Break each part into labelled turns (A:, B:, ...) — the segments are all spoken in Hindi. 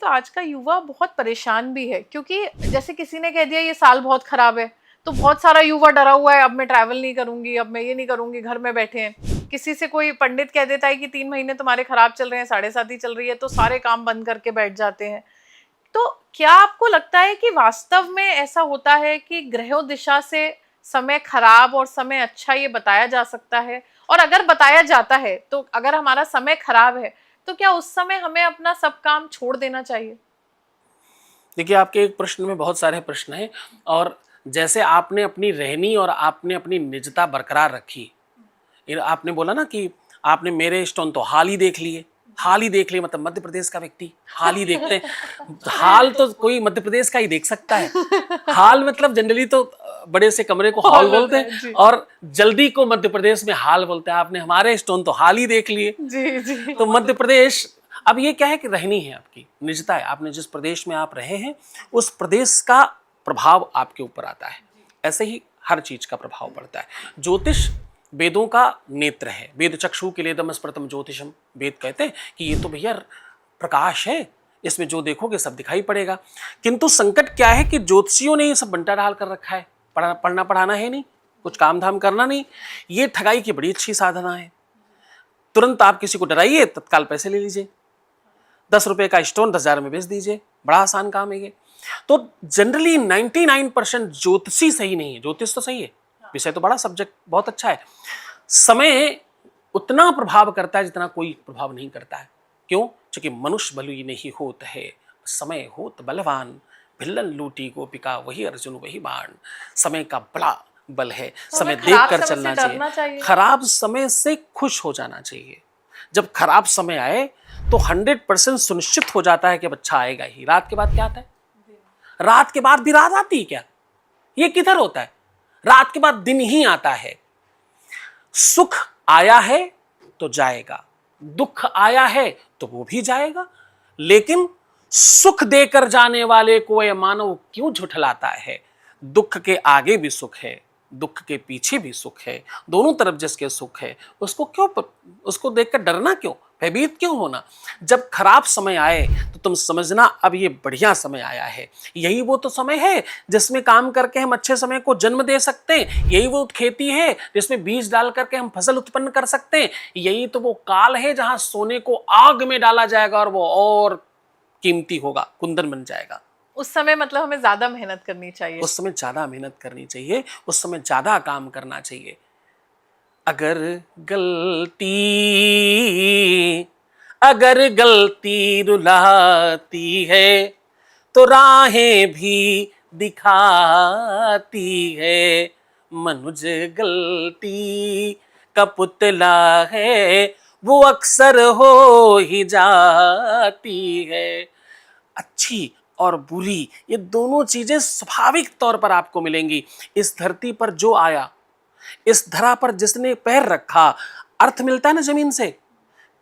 A: तो आज का युवा बहुत परेशान भी है, क्योंकि जैसे किसी ने कह दिया ये साल बहुत खराब है, तो बहुत सारा युवा डरा हुआ है, अब मैं ट्रैवल नहीं करूंगी, अब मैं ये नहीं करूंगी, घर में बैठे हैं। किसी से कोई पंडित कह देता है कि 3 महीने तुम्हारे खराब चल रहे हैं, 7.5 चल रही है, तो सारे काम बंद करके बैठ जाते हैं। तो क्या आपको लगता है कि वास्तव में ऐसा होता है कि ग्रहों दिशा से समय खराब और समय अच्छा ये बताया जा सकता है? और अगर बताया जाता है तो अगर हमारा समय खराब है तो क्या उस समय हमें अपना सब काम छोड़ देना चाहिए?
B: देखिए, आपके एक प्रश्न में बहुत सारे प्रश्न हैं। और जैसे आपने अपनी रहनी और आपने अपनी निजता बरकरार रखी। आपने बोला ना कि आपने मेरे स्टोन तो हाल ही देख लिए। हाल ही देख लिए मतलब मध्य प्रदेश का व्यक्ति हाल ही देखते हैं। हाल तो कोई मध्य प्रदेश का ही देख सकता है। हाल मतलब जनरली तो बड़े से कमरे को हॉल बोलते हैं और जल्दी को मध्य प्रदेश में हाल बोलते हैं। आपने हमारे स्टोन तो हाल ही देख लिए।
A: जी जी।
B: तो मध्य प्रदेश, अब ये क्या है कि रहनी है, आपकी निजता है। आपने जिस प्रदेश में आप रहे हैं उस प्रदेश का प्रभाव आपके ऊपर आता है। ऐसे ही हर चीज का प्रभाव पड़ता है। ज्योतिष वेदों का नेत्र है। वेद चक्षु के लिए दमस्पृतम ज्योतिषम। वेद कहते हैं कि ये तो भैया प्रकाश है, इसमें जो देखोगे सब दिखाई पड़ेगा। किंतु संकट क्या है कि ज्योतिषियों ने ये सब बंटा डाल कर रखा है। पढ़ना पढ़ाना है नहीं, कुछ काम धाम करना नहीं। ये ठगाई की बड़ी अच्छी साधना है। तुरंत आप किसी को डराइए, तत्काल पैसे ले लीजिए। 10 रुपए का स्टोन 10,000 में बेच दीजिए। बड़ा आसान काम है ये। तो जनरली 99% ज्योतिषी सही नहीं है। ज्योतिष तो सही है, विषय तो बड़ा, सब्जेक्ट बहुत अच्छा है। समय उतना प्रभाव करता है जितना कोई प्रभाव नहीं करता है। क्यों? क्योंकि मनुष्य बलुई नहीं होत है, समय होत बलवान। भिल्लन लूटी गोपिका वही अर्जुन वही बाण। समय का बड़ा बल है। समय देख कर चलना चाहिए। खराब समय से खुश हो जाना चाहिए। जब खराब समय आए तो 100% सुनिश्चित हो जाता है कि अच्छा आएगा ही। रात के बाद क्या आता है? रात के बाद भी रात आती है क्या? ये किधर होता है? रात के बाद दिन ही आता है। सुख आया है तो जाएगा, दुख आया है तो वो भी जाएगा। लेकिन सुख देकर जाने वाले को यह मानव क्यों झुठलाता है? दुख के आगे भी सुख है, दुख के पीछे भी सुख है। दोनों तरफ जिसके सुख है उसको देखकर डरना क्यों, भयभीत क्यों होना? जब खराब समय आए तो तुम समझना अब ये बढ़िया समय आया है। यही वो तो समय है जिसमें काम करके हम अच्छे समय को जन्म दे सकते हैं। यही वो खेती है जिसमें बीज डाल करके हम फसल उत्पन्न कर सकते हैं। यही तो वो काल है जहां सोने को आग में डाला जाएगा और वो और कीमती होगा, कुंदन बन जाएगा।
A: उस समय मतलब हमें ज्यादा मेहनत करनी चाहिए।
B: उस समय ज्यादा मेहनत करनी चाहिए, उस समय ज्यादा काम करना चाहिए। अगर गलती रुलाती है तो राहें भी दिखाती है। मनुज गलती का पुतला है, वो अक्सर हो ही जाती है। अच्छी और बुरी ये दोनों चीजें स्वाभाविक तौर पर आपको मिलेंगी। इस धरती पर जो आया, इस धरा पर जिसने पैर रखा, अर्थ मिलता है ना जमीन से।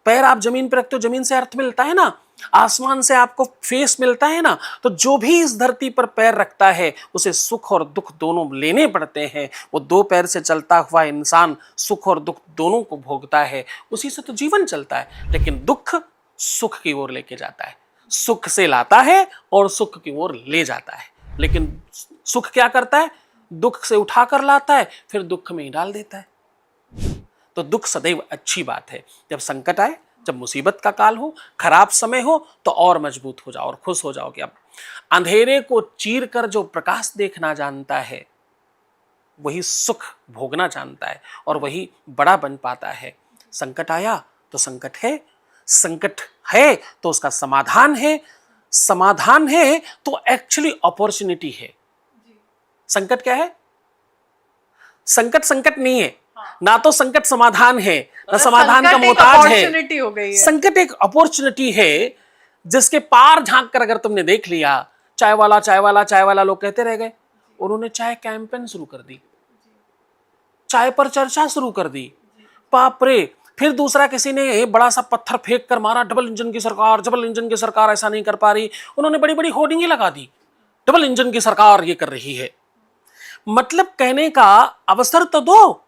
B: पैर आप जमीन पर रखते हो, जमीन से अर्थ मिलता है ना। आसमान से आपको फेस मिलता है ना। तो जो भी इस धरती पर पैर रखता है उसे सुख और दुख दोनों लेने पड़ते हैं। वो 2 पैर से चलता हुआ इंसान सुख और दुख दोनों को भोगता है, उसी से तो जीवन चलता है। लेकिन दुख सुख की ओर लेके जाता है, सुख से लाता है और सुख की ओर ले जाता है। लेकिन सुख क्या करता है? दुख से उठाकर लाता है, फिर दुख में ही डाल देता है। तो दुख सदैव अच्छी बात है। जब संकट आए, जब मुसीबत का काल हो, खराब समय हो, तो और मजबूत हो जाओ और खुश हो जाओ कि अब अंधेरे को चीर कर जो प्रकाश देखना जानता है वही सुख भोगना जानता है और वही बड़ा बन पाता है। संकट आया तो संकट है, संकट है तो उसका समाधान है, समाधान है तो एक्चुअली अपॉर्चुनिटी है। संकट क्या है? संकट संकट नहीं है, ना तो संकट समाधान है, ना समाधान का मोहताज है। संकट एक अपॉर्चुनिटी है जिसके पार झांक कर अगर तुमने देख लिया। चाय वाला लोग कहते रह गए, उन्होंने चाय कैंपेन शुरू कर दी, चाय पर चर्चा शुरू कर दी। बाप रे! फिर दूसरा किसी ने बड़ा सा पत्थर फेंक कर मारा, डबल इंजन की सरकार ऐसा नहीं कर पा रही। उन्होंने बड़ी बड़ी होर्डिंगें लगा दी, डबल इंजन की सरकार ये कर रही है। मतलब कहने का अवसर तो दो।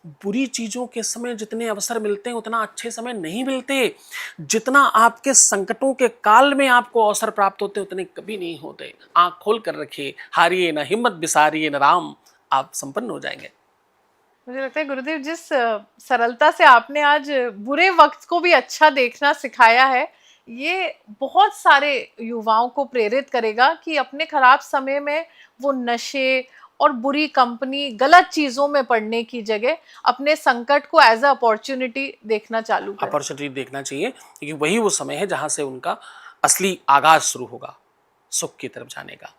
B: बुरी चीजों के समय जितने अवसर मिलते हैं उतना अच्छे समय नहीं मिलते। जितना आपके संकटों के काल में आपको अवसर प्राप्त होते उतने कभी नहीं होते। आंख खोल कर रखिए, हारिए ना हिम्मत, बिसारिए ना राम, आप संपन्न हो जाएंगे।
A: मुझे लगता है गुरुदेव, जिस सरलता से आपने आज बुरे वक्त को भी अच्छा देखना सिखाया है, ये बहुत सारे युवाओं को प्रेरित करेगा कि अपने खराब समय में वो नशे और बुरी कंपनी, गलत चीजों में पड़ने की जगह अपने संकट को एज अ अपॉर्चुनिटी देखना चालू करें।
B: अपॉर्चुनिटी देखना चाहिए, क्योंकि वही वो समय है जहां से उनका असली आगाज शुरू होगा सुख की तरफ जाने का।